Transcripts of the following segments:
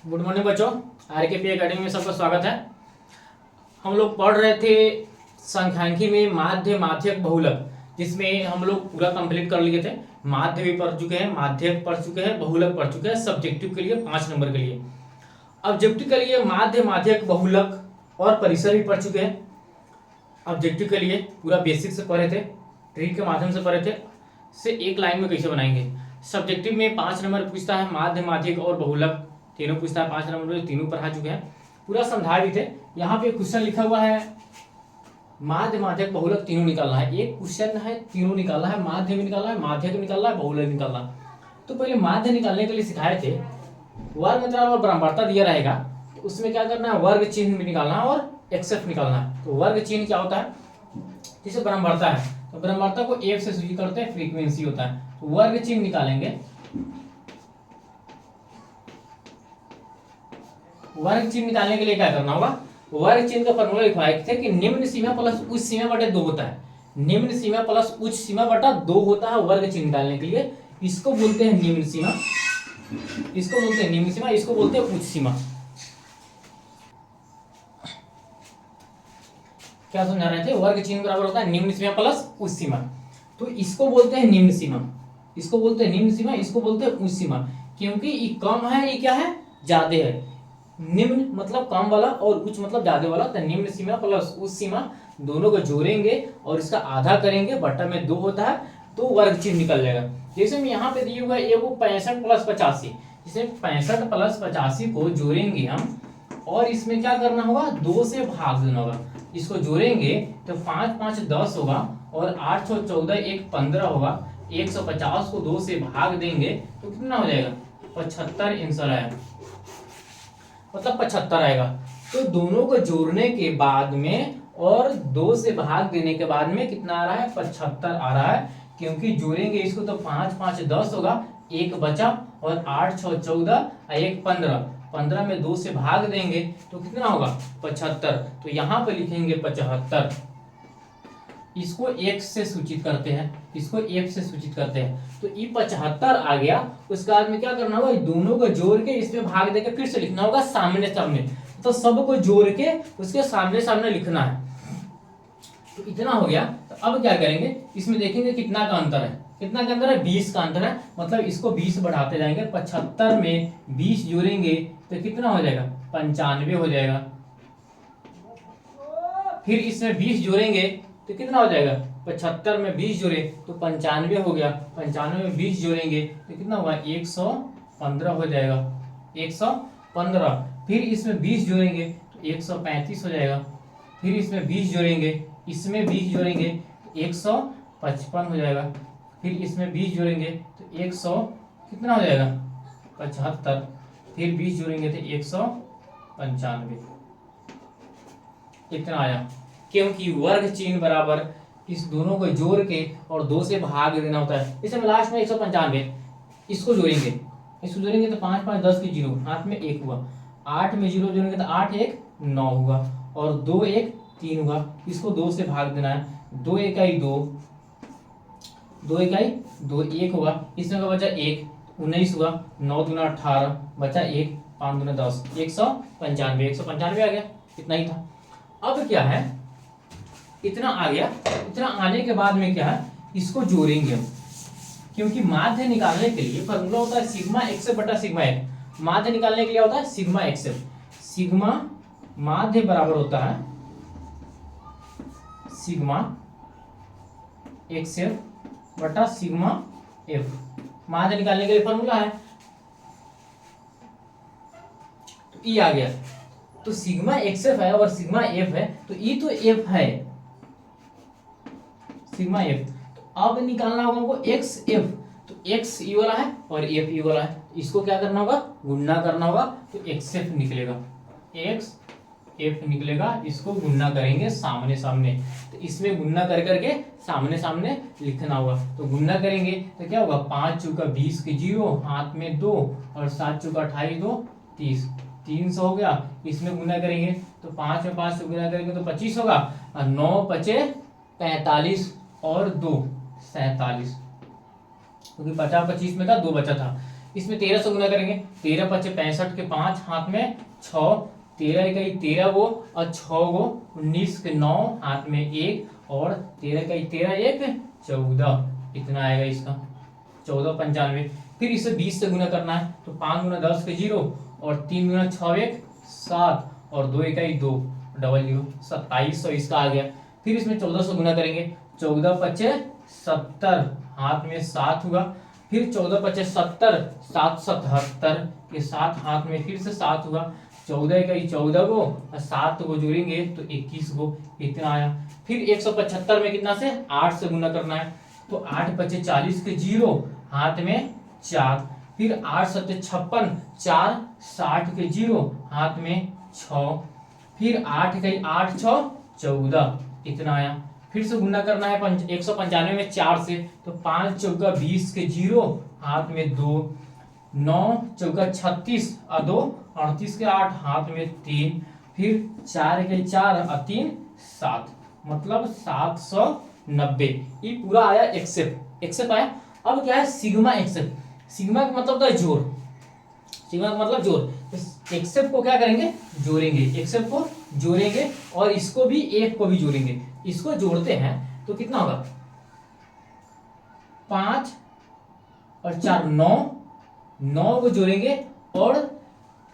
Good morning बच्चों। आरकेपी academy में सबका स्वागत है। हम लोग पढ़ रहे थे सांख्यिकी में माध्य माध्यक बहुलक, जिसमें हम लोग पूरा कंप्लीट कर लिए थे। माध्य भी पढ़ चुके हैं, माध्यक पढ़ चुके हैं, बहुलक पढ़ चुके हैं। सब्जेक्टिव के लिए 5 नंबर के लिए, ऑब्जेक्टिव के लिए माध्य माध्यक बहुलक और परिसर भी पढ़ चुके हैं। ऑब्जेक्टिव के लिए पूरा बेसिक से पढ़े थे, ट्रिक के माध्यम से पढ़े थे से एक लाइन में कैसे बनाएंगे। सब्जेक्टिव में 5 नंबर पूछता है, माध्य माध्यक और बहुलक तीनों पूछता है। 5 नंबर में तीनों पढ़ा चुके हैं, पूरा समझाए भी थे। यहाँ पे क्वेश्चन लिखा हुआ है माध्य माध्यक बहुलक तीनों निकालना है। एक क्वेश्चन है तीनों निकालना है, माध्य भी निकालना है, माध्यक भी निकालना है, बहुलक निकालना है। तो पहले माध्य निकालने के लिए सिखाए थे, वर्ग अंतराल और बराबरता दिया रहेगा, तो उसमें क्या करना है, वर्ग चिन्ह भी निकालना है और एक्सेप्ट निकालना है। तो वर्ग चिन्ह क्या होता है, जैसे बराबरता है तो बराबरता को एफ से सूचित करते हैं, फ्रीक्वेंसी होता है। तो वर्ग चिन्ह निकालेंगे। वर्ग चिन्ह निकालने के लिए क्या करना होगा, वर्ग चिन्ह का फॉर्मूला लिखवाए थे कि निम्न सीमा प्लस उच्च सीमा बटे 2 होता है। निम्न सीमा प्लस उच्च सीमा बटा 2 होता है वर्ग चिन्ह निकालने के लिए। इसको बोलते हैं निम्न सीमा, इसको बोलते हैं निम्न सीमा, इसको बोलते हैं उच्च सीमा। क्या समझा रहे थे, वर्ग चिन्ह बराबर होता है निम्न सीमा प्लस उच्च सीमा। तो इसको बोलते हैं निम्न सीमा, इसको बोलते हैं निम्न सीमा, इसको बोलते हैं उच्च सीमा। क्योंकि ये कम है, ये क्या है, ज्यादा है। निम्न मतलब कम वाला और उच्च मतलब ज्यादा वाला। तो निम्न सीमा प्लस उच्च सीमा दोनों को जोड़ेंगे और इसका आधा करेंगे, बटा में 2 होता है, तो वर्ग चिन्ह निकल जाएगा। जैसे में यहाँ पे दिए हुआ है वो 65 प्लस 85, जिसमें 65 प्लस 85 को जोड़ेंगे हम और इसमें क्या करना होगा, 2 से भाग देना होगा। इसको जोड़ेंगे तो 5 5 10 होगा और 8 6 14 1 15 होगा। 150 को 2 से भाग देंगे तो कितना हो जाएगा, 75 आंसर आएगा, मतलब 75 आएगा। तो दोनों को जोड़ने के बाद में और 2 से भाग देने के बाद में कितना आ रहा है, 75 आ रहा है। क्योंकि जोड़ेंगे इसको तो 5 5 10 होगा, 1 बचा और 8 6 14 1 15, 15 में 2 से भाग देंगे तो कितना होगा, 75। तो यहाँ पे लिखेंगे 75। इसको एक से सूचित करते हैं, इसको एक से सूचित करते हैं। तो ये 75 आ गया। उसके बाद में क्या करना होगा, दोनों को जोड़ के इसमें भाग देके फिर से लिखना होगा सामने सामने। तो सबको जोड़ के उसके सामने सामने लिखना है। तो इतना हो गया। तो अब क्या करेंगे, इसमें देखेंगे कितना का अंतर है, कितना का अंतर है, 20 का अंतर है। मतलब इसको 20 बढ़ाते जाएंगे। 75 में 20 जोड़ेंगे तो कितना हो जाएगा, 95 हो जाएगा। फिर इसमें 20 जोड़ेंगे तो कितना हो जाएगा, 75 में 20 जोड़े तो 95 हो गया। 95 में 20 जोड़ेंगे तो कितना होगा, 115 हो जाएगा, 115। फिर इसमें 20 जोड़ेंगे तो 135 हो जाएगा। फिर इसमें 20 जोड़ेंगे, इसमें 20 जोड़ेंगे तो 155 हो जाएगा। फिर इसमें 20 जोड़ेंगे तो 100 कितना हो जाएगा, 75। फिर 20 जोड़ेंगे तो 195, इतना आया। क्योंकि वर्ग चिन्ह बराबर इस दोनों को जोड़ के और 2 से भाग देना होता है। इसमें लास्ट में 195, इसको जोड़ेंगे, इसको जोड़ेंगे तो 5 5 10 की 0, हाथ में 1 हुआ। 8 में 0 जोड़ेंगे तो 8 1 9 हुआ और 2 1 3 हुआ। इसको 2 से भाग देना है, 2 1 2, 2 1 2, 1 हुआ। इसमें का बचा 1, 19 हुआ। 9 दूना 18 बचा 1, 5 दूना 10, 195, 195 आ गया। इतना ही था। अब क्या है, इतना आ गया। इतना आने के बाद में क्या है, इसको जोड़ेंगे हम। क्योंकि माध्य निकालने के लिए फॉर्मूला होता है सिग्मा एक्सेप बटा सिग्मा एफ। माध्य निकालने के लिए होता है सिग्मा एक्सेप। सिग्मा माध्य बराबर होता है सिग्मा एक्सेप बटा सिग्मा एफ। माध्य निकालने के लिए फॉर्मूला है। तो ई आ गया। तो सिग्मा एक्सएफ है और सिग्मा एफ है, तो ई तो एफ है, सिग्मा एफ। तो अब निकालना होगा हमको एक्स एफ। तो एक्स ई वाला है और एफ ई वाला है, इसको क्या करना होगा, गुणा करना होगा। तो एक्स एफ निकलेगा, एक्स एफ निकलेगा। इसको गुणा करेंगे सामने सामने, तो इसमें गुणा कर करके सामने सामने लिखना होगा। तो गुणा करेंगे तो क्या होगा, 5 चौका 20 की 0, हाथ में 2 और 7 चौका 28 2 30, 300 हो गया। इसमें गुना करेंगे तो 5 में 5 से गुना करेंगे तो 25 होगा और 9 बचे 45 और 2 47, क्योंकि 50 25 में था 2 बचा था। इसमें 13 से गुना करेंगे, 13 पचे 65 के 5 हाथ में 6, 13 इकाई 13 गो और 6 गो 19 के 9 हाथ में 1 और 13 इकाई 13 1 14, इतना आएगा इसका 1495। फिर इसे 20 से गुना करना है तो 5 गुना 10 के 0 और 3 गुना 6 1 7 और 2 इकाई 2 डबल 0 2700 इसका आ गया। फिर इसमें 14 से गुना करेंगे, 14 पचे 70 हाथ में 7 हुआ, फिर 14 पचे 70 7 77 के 7 हाथ में फिर से 7 हुआ, 14 इकाई 14 गो और 7 को जोड़ेंगे तो 21 गो, इतना आया। फिर 175 में कितना से 8 से गुना करना है तो 8 पचे 40 के 0 हाथ में 4, फिर 8 सत्ते 56 4 60 के 0 हाथ में 6, फिर 8 इकाई 8 6 14, इतना आया। फिर से गुना करना है 195 में 4 से तो 5 चौका 20 के 0 हाथ में 2, 9 चौका 36 और 2 38 के 8 हाथ में 3, फिर 4 के 4 और 3 7, मतलब 790। ये पूरा आया एक्सेप्ट, एक्सेप्ट आया। अब क्या है सिग्मा एक्सेप्ट, सिग्मा का मतलब है जोड़, सिग्मा का मतलब जोड़। एक्सेप्ट को क्या करेंगे जोड़ेंगे, एक्सेप्ट को जोड़ेंगे और इसको भी एक को भी जोड़ेंगे। इसको जोड़ते हैं तो कितना होगा 5 और 4 9, 9 को जोड़ेंगे और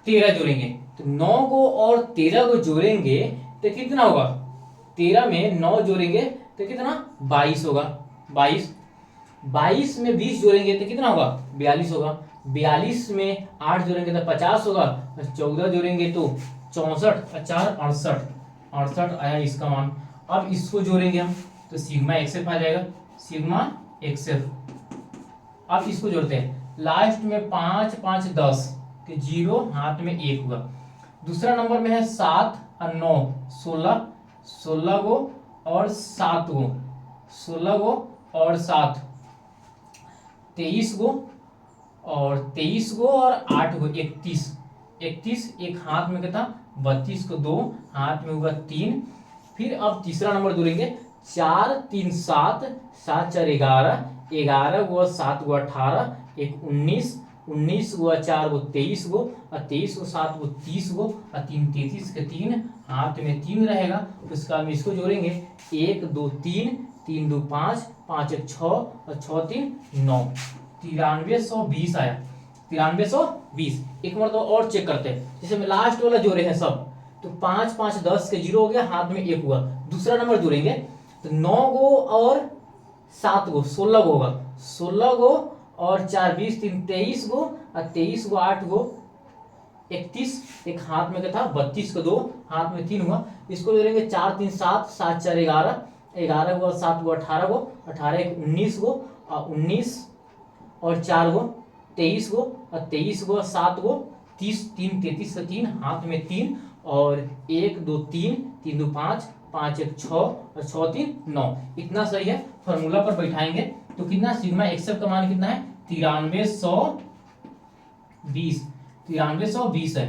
13 जोड़ेंगे तो 9 को और 13 को जोड़ेंगे तो कितना होगा, 13 में 9 जोड़ेंगे तो कितना 22 होगा, 22 22 में 20 जोड़ेंगे तो कितना होगा 42 होगा, 42 में 8 जोड़ेंगे तो 50 होगा, 14 जोड़ेंगे तो 64 4 68 68 आया इसका मान। अब इसको जोड़ेंगे हम तो सिग्मा एक्सेप्ट आ जाएगा, सिग्मा एक्सेप्ट। अब इसको जोड़ते हैं, लास्ट में 5 5 10 के 0 हाथ में 1 हुआ। दूसरा नंबर में है 7 और 9 16, 16 गो और 7 गो, 16 गो और 7 23 गो और 23 गो और 8 गो 31, 31 एक हाथ में कितना 32 को 2 हाथ में होगा 3। फिर अब तीसरा नंबर जोड़ेंगे, 4 3 7 7 4 11, 11 गो 7 गो 18, एक 19, 19 गो 4 गो 23 गो और 23 गो 7 गो 30 गो और 3 33 के 3 हाथ में 3 रहेगा। उसके बाद में इसको जोड़ेंगे 1 2 3 3 2 5 5 1 6 और 6 3 9, 9320 आया, 9320। एक बार तो और चेक करते हैं, जैसे में लास्ट वाला जोड़े हैं सब तो 5 5 10 के 0 हो गया, हाथ में 1 हुआ। दूसरा नंबर जोड़ेंगे तो 9 गो और 7 गो 16 गो होगा, 16 गो और 4 20 3 23 गो और 23 गो 8 गो 31, एक हाथ में क्या था 32 को 2 हाथ में 3 हुआ। इसको जोड़ेंगे 4 3 7 7 4 11, 11 गो 7 गो 18 गो, 18 एक 19 गो और 19 और 4 गो 23 गो और 23 गो 7 गो 30, 3 33 का 3 हाथ में 3 और 1 2 3 3 2 5 5 1 6 और 6 3 9, इतना सही है। फॉर्मूला पर बैठाएंगे तो कितना सिग्मा एक्सेप्ट का मान कितना है 9320, 9320 है,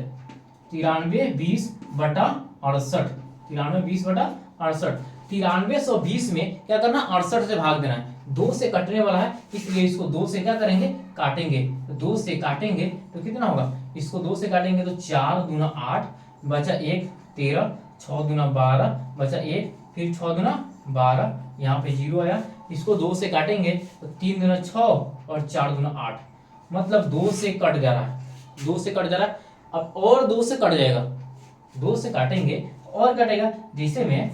9320 बटा 68, 9320 बटा 68। 9320 में क्या करना 68 से भाग देना है, 2 से कटने वाला है इसलिए इसको 2 से क्या करेंगे काटेंगे, तो 2 से काटेंगे तो कितना होगा, इसको 2 से काटेंगे तो 4 दूना 8 बचा 1 13, 6 दूना 12 बचा 1, फिर 6 दूना 12, यहाँ पे 0 आया। इसको 2 से काटेंगे तो 3 दूना 6 और 4 दूना 8, मतलब 2 से कट जा रहा है, 2 से कट जा रहा है। अब और 2 से कट जाएगा, 2 से काटेंगे और कटेगा, जैसे में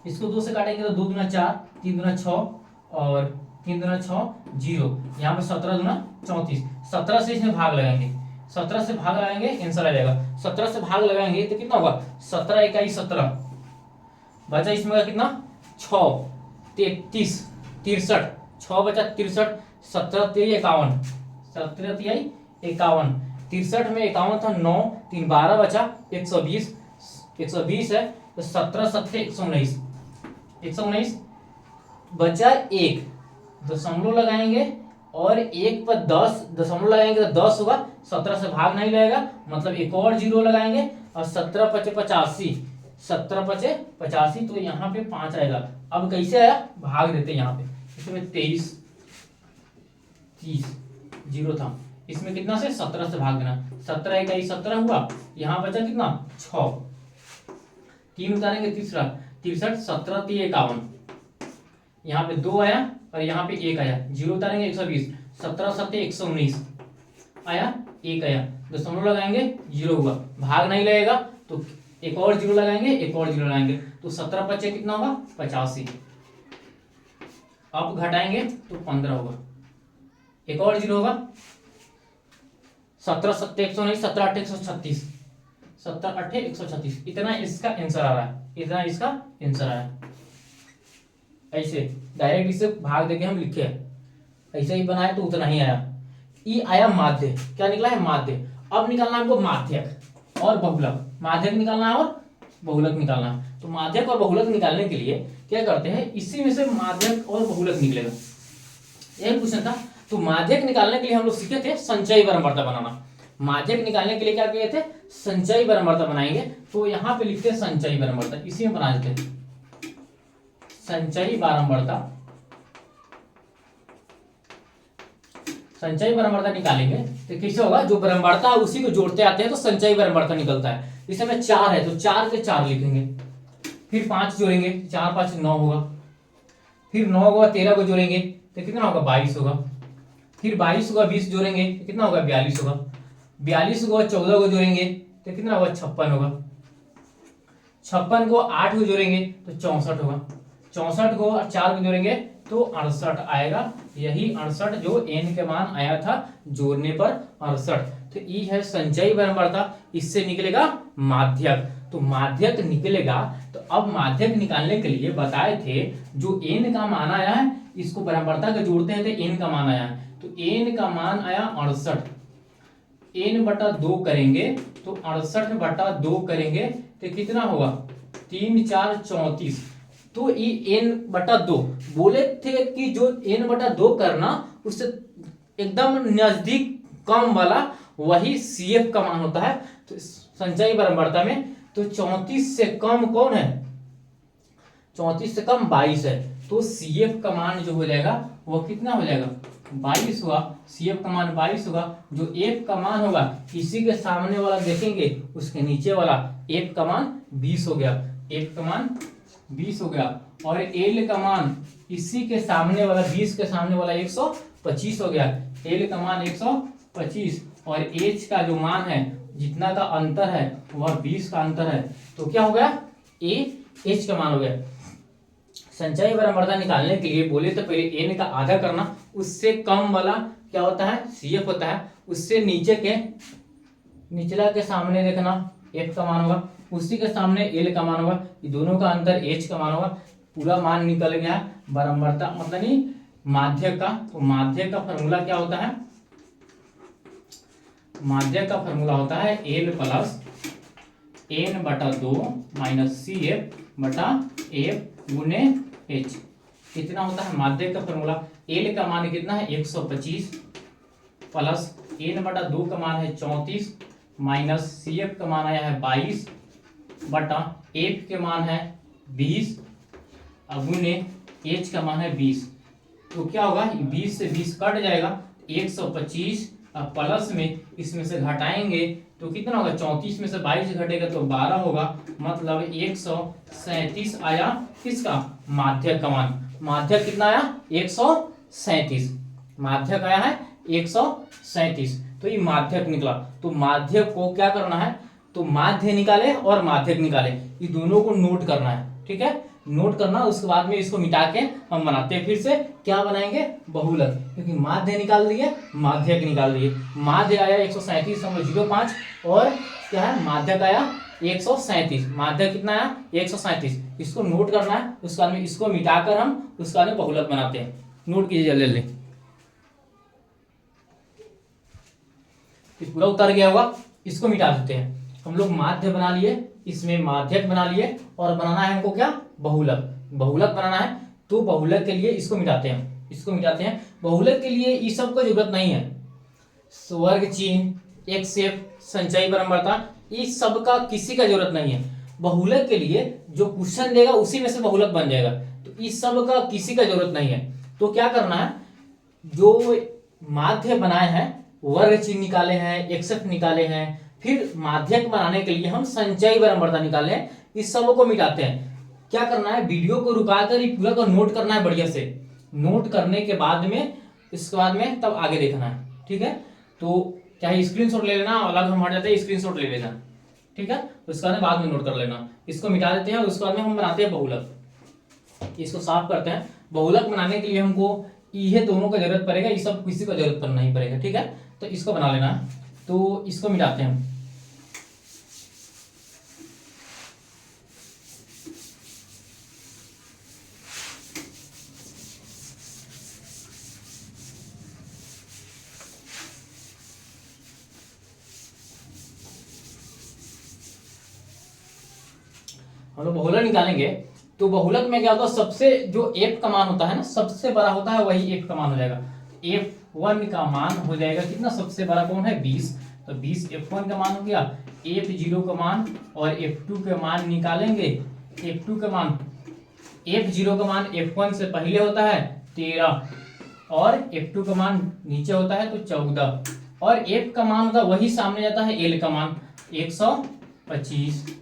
इसको 2 से काटेंगे तो 2 दूना 4 3 दूना 6 और 3 दूना 6 0, यहाँ पे 17 दूना 34, 17 से इसमें भाग लगाएंगे, 17 से भाग लगाएंगे आंसर आ जाएगा। 17 से भाग लगाएंगे तो कितना होगा 17 इकाई 17 बचा इसमें कितना 6 33 63, 6 बचा 63, 17 3 51, 17 3 51, 63 में 51 था 9 3 12 बचा 120, 120 है तो 17 7 119, 119 बचा 1 दशमलव लगाएंगे और 1 पर 10 दशमलव लगाएंगे तो 10 होगा, 17 से भाग नहीं लगेगा मतलब एक और 0 लगाएंगे और 17 पचे 85, 17 पचे 85 तो यहाँ पे 5 आएगा। अब कैसे आया भाग देते यहाँ पे, इसमें 23 30 जीरो था, इसमें कितना से 17 से भाग देना, 17 इकाई 17 हुआ, यहाँ बचा कितना 6, 3 उतारेंगे तीसरा 63, 17 3 51, यहाँ पे 2 आया और यहाँ पे 1 आया, जीरो उतारेंगे 120, 17 7 119 आया, 1 आया, दशमलव लगाएंगे जीरो हुआ, भाग नहीं लगेगा तो एक और जीरो लगाएंगे, एक और जीरो लगाएंगे, तो 17 बचे कितना होगा 85, अब घटाएंगे तो 15 होगा, एक और जीरो होगा, 17 7 119, 17 8 136, 17 8 136, इतना इसका आंसर आ रहा है, इतना इसका आंसर आया। ऐसे डायरेक्ट इसे भाग देके हम लिखे, ऐसे ही बनाए तो उतना ही आया। ई आया माध्य, क्या निकला है माध्य। अब निकालना हमको माध्यक और बहुलक, माध्यक निकालना है और बहुलक निकालना है। तो माध्यक और बहुलक निकालने के लिए क्या करते हैं, इसी में से माध्यक और बहुलक निकलेगा, यही क्वेश्चन था। तो माध्यक निकालने के लिए हम लोग सीखे थे संचयी बारंबारता बनाना। माध्यक निकालने के लिए क्या किए थे, संचयी बारंबारता बनाएंगे। तो यहाँ पे लिखते हैं संचयी बारंबारता, इसी में बना देते हैं संचयी बारंबारता। संचयी बारंबारता निकालेंगे तो कैसे होगा, जो बारंबारता है उसी को जोड़ते आते हैं तो संचयी बारंबारता निकलता है। इसमें 4 है तो 4 के 4 लिखेंगे, फिर 5 जोड़ेंगे, 4 5 9 होगा, फिर 9 होगा 13 को जोड़ेंगे तो कितना होगा 22 होगा, फिर 22 होगा 20 जोड़ेंगे तो कितना होगा 42 होगा, 42 को 14 को जोड़ेंगे तो कितना होगा 56 होगा, 56 को 8 को जोड़ेंगे तो 64 होगा, 64 को 4 को जोड़ेंगे तो 68 आएगा। यही 68 जो n के मान आया था जोड़ने पर 68, तो ई है संचयी बारंबारता, इससे निकलेगा माध्यक। तो माध्यक निकलेगा, तो अब माध्यक निकालने के लिए बताए थे जो n का मान आया है इसको बारंबारता का जोड़ते हैं तो n का मान आया है, तो n का मान आया 68, n बटा 2 करेंगे तो 68 बटा 2 करेंगे तो कितना होगा 3 4 34। तो ये n बटा 2 बोले थे कि जो n बटा 2 करना उससे एकदम नजदीक कम वाला वही CF का मान होता है। तो संचयी बारंबारता में तो 34 से कम कौन है, 34 से कम 22 है, तो CF का मान जो हो जाएगा वो कितना हो जाएगा 22 हुआ, CF का मान 22 होगा। जो F का मान होगा इसी के सामने वाला देखेंगे उसके नीचे वाला F का मान 20 हो गया, F का मान 20 हो गया, और L का मान इसी के सामने वाला 20 के सामने वाला 125 हो गया, L का मान 125, और H का जो मान है जितना का अंतर है वह 20 का अंतर है, तो क्या हो गया H का मान हो गया। संचयी बारंबारता निकालने के लिए बोले तो पहले n का आधा करना, उससे कम वाला क्या होता है CF होता है, उससे नीचे के निचला के सामने देखना F का मान होगा, उसी के सामने L का मान होगा, ये दोनों का अंतर H का मान होगा, पूरा मान निकल गया बारंबारता मतलब नहीं माध्यक का। तो माध्यक का फॉर्मूला क्या होता है, माध्यक का फॉर्मूला होता है L प्लस n बटा 2 माइनस CF बटा F गुने H, कितना होता है माध्यक का फॉर्मूला। L का मान कितना है 125 प्लस n बटा 2 का मान है 34 माइनस CF का मान आया है 22 बटा F के मान है 20 गुने H का मान है 20। तो क्या होगा 20 से 20 कट जाएगा 125, अब प्लस में इसमें से घटाएंगे तो कितना होगा 34 में से 22 घटेगा तो 12 होगा, मतलब 137 आया किसका माध्यक का मान। माध्यक कितना आया 137, माध्यक आया है 137, तो ये माध्यक निकला। तो माध्यक को क्या करना है, तो माध्य निकाले और माध्यक निकाले ये दोनों को नोट करना है, ठीक है नोट करना। उसके बाद में इसको मिटा के हम बनाते हैं, फिर से क्या बनाएंगे बहुलक, क्योंकि माध्य निकाल दिए माध्यक निकाल दिए। माध्य आया 137.05 और क्या है माध्यक आया 137, माध्यक कितना आया 137, इसको नोट करना है। उसके बाद में इसको मिटाकर हम उसके बाद में बहुलक बनाते हैं, नोट कीजिए जल्दी जल्दी। पूरा उतर गया होगा, इसको मिटा देते हैं हम लोग। माध्य बना लिए, इसमें माध्यक बना लिए, और बनाना है हमको क्या बहुलक, बहुलक बनाना है। तो बहुलक के लिए इसको मिटाते हैं, इसको मिटाते हैं। बहुलक के लिए इस सब को जरूरत नहीं है, वर्ग चिन्ह XF संचयी बारंबारता इस सब का किसी का जरूरत नहीं है। बहुलक के लिए जो क्वेश्चन देगा उसी में से बहुलक बन जाएगा, तो इस सब का किसी का जरूरत नहीं है। तो क्या करना है, जो माध्य बनाए हैं, वर्ग चिन्ह निकाले हैं, एकसठ निकाले हैं, फिर माध्यक बनाने के लिए हम संचयी बारंबारता निकाले हैं, इस सब को मिटाते हैं। क्या करना है, वीडियो को रुकाकर ये पूरा को नोट करना है बढ़िया से। नोट करने के बाद में इसके बाद में तब आगे देखना है, ठीक है। तो चाहे स्क्रीनशॉट ले लेना, अलग हम हट जाते हैं, स्क्रीनशॉट ले लेना, ठीक है। उसके बाद में नोट कर लेना, इसको मिटा देते हैं और उसके बाद में हम बनाते हैं बहुलक। इसको साफ करते हैं। बहुलक बनाने के लिए हमको ये दोनों का जरूरत पड़ेगा, ये सब किसी का जरूरत नहीं पड़ेगा, ठीक है। तो इसको बना लेना है, तो इसको मिटाते हैं हम लोग बहुलक निकालेंगे। तो बहुलक में क्या होता है, सबसे जो एफ का मान होता है ना, सबसे बड़ा होता है वही एफ का मान हो जाएगा। F1 का मान हो जाएगा कितना, सबसे बड़ा कौन है 20, तो 20 F1 का मान हो गया। F0 का मान और F2 के मान निकालेंगे। F2 का मान, F0 का मान F1 से पहले होता है 13 और F2 का मान नीचे होता है तो 14 और F का मान होता है वही सामने जाता है L का मान 125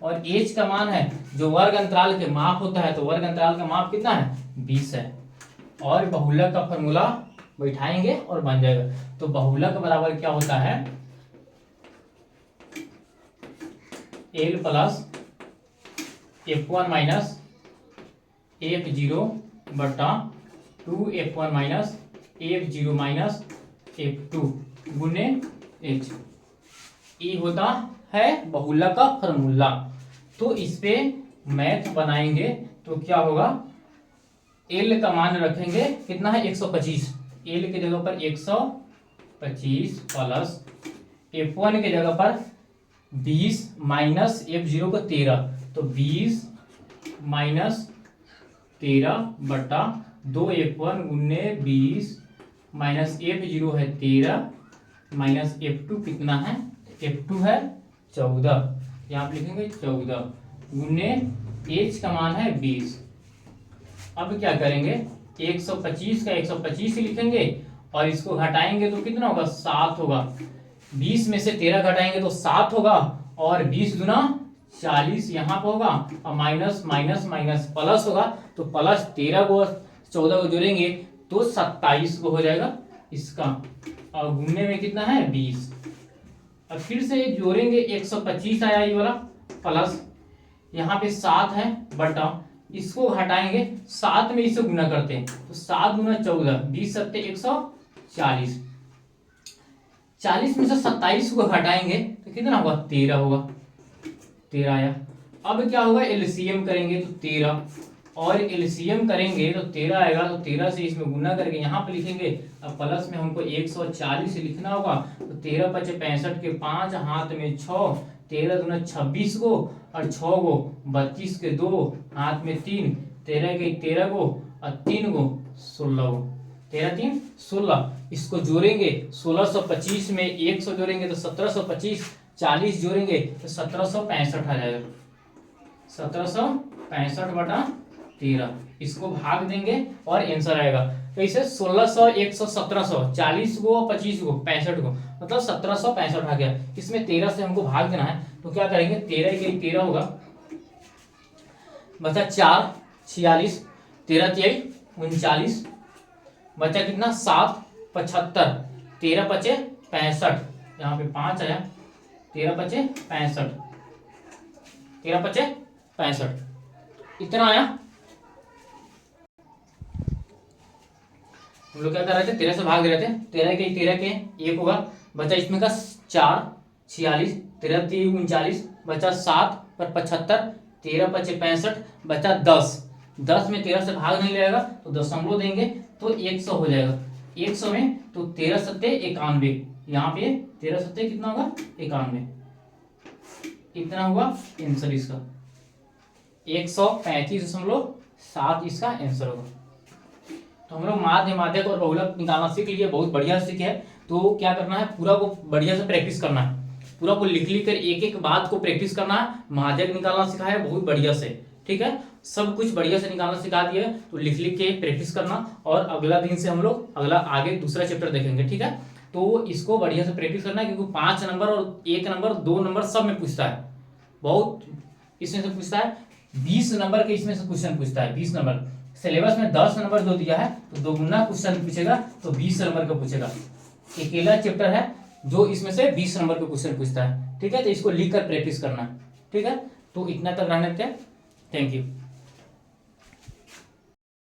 और H का मान है जो वर्ग अंतराल के माप होता है, तो वर्ग अंतराल का माप कितना है 20 है। और बहुलक का फॉर्मूला बैठाएंगे और बन जाएगा। तो बहुलक बराबर क्या होता है, L plus F1 minus F0 बटा 2F1 minus F0 minus F2 गुने H, ये होता है बहुलक का फॉर्मूला। तो इस पे मैथ बनाएंगे तो क्या होगा, L का मान रखेंगे कितना है 125, L की जगह पर 125 प्लस F1 की जगह पर 20 माइनस F0 को 13, तो 20 माइनस 13 बटा 2F1 गुने 20 माइनस F0 है 13 माइनस F2 कितना है, F2 है 14, यहाँ पे लिखेंगे 14 गुने H का मान है 20। अब क्या करेंगे, 125 का 125 लिखेंगे और इसको घटाएंगे तो कितना होगा 7 होगा। 20 में से 13 घटाएंगे तो 7 होगा और 20 गुना 40 यहाँ पे होगा और माइनस माइनस माइनस प्लस होगा, तो प्लस 13 को 14 को जोड़ेंगे तो 27 को हो जाएगा इसका, और गुने में कितना है 20। अब फिर से जोड़ेंगे 125 आया ये वाला प्लस यहाँ पे 7 है बटा, इसको हटाएंगे 7 में इसे गुना करते हैं तो 7 गुना 14 20 सत्ते 140, 40 में से 27 को हटाएंगे तो कितना होगा 13 होगा, 13 आया। अब क्या होगा एलसीएम करेंगे तो 13 और एलसीएम करेंगे तो 13 आएगा, तो 13 से इसमें गुना करके यहाँ पे लिखेंगे। अब प्लस में हमको 140 लिखना होगा, तो 13 पचे 65 के 5 हाथ में 6, 13 दूना 26 को और 6 को 32 के 2 हाथ में 3, 13 के 13 को और 3 को 16 को, 13 3 16, इसको जोड़ेंगे 1625 में 100 जोड़ेंगे तो 1725, 40 जोड़ेंगे तो 1765 आ जाएगा, 1765 बटा 13, इसको भाग देंगे और आंसर आएगा। तो इसे 1600 100 1700 40 को 25 को 65 को मतलब 1765 आ गया। इसमें 13 से हमको भाग देना है तो क्या करेंगे, 13 के 13 होगा बचा 4 46, 13 3 39 बचा कितना 7 75, 13 पचे 65, यहाँ पे 5 आया, 13 पचे 65, 13 पचे 65 इतना आया। हम लोग क्या कर रहे थे 13 से भाग दे रहे थे, 13 के 1 होगा बचा इसमें का 4 46, 13 3 39 बचा 7 पर 75, 13 पचे 65 बचा 10, 10 में 13 से भाग नहीं लगेगा तो दशमलव देंगे तो 100 हो जाएगा। 100 में तो 13 सत्ते 91, यहाँ पे 13 सत्ते कितना होगा 91, इतना हुआ आंसर इसका 135.7 इसका आंसर होगा। तो हम लोग माध्य माध्यक और बहुलक निकालना सीख लिए, बहुत बढ़िया सीखे है। तो क्या करना है, पूरा को बढ़िया से प्रैक्टिस करना है, पूरा को लिख लिख कर एक एक बात को प्रैक्टिस करना है। माध्यक निकालना सिखाया है बहुत बढ़िया से, ठीक है। सब कुछ बढ़िया से निकालना सिखा दिया है, तो लिख लिख के प्रैक्टिस करना, और अगला दिन से हम लोग अगला आगे दूसरा चैप्टर देखेंगे, ठीक है। तो इसको बढ़िया से प्रैक्टिस करना है, क्योंकि 5 नंबर और 1 नंबर 2 नंबर सब में पूछता है, बहुत इसमें से पूछता है। 20 नंबर के इसमें से क्वेश्चन पूछता है, 20 नंबर। सिलेबस में 10 नंबर जो दिया है, तो दोगुना क्वेश्चन पूछेगा, तो 20 नंबर का पूछेगा। अकेला चैप्टर है जो इसमें से 20 नंबर के क्वेश्चन पूछता है, ठीक है। तो इसको लिख कर प्रैक्टिस करना, ठीक है। तो इतना तक रहने देते हैं, थैंक यू।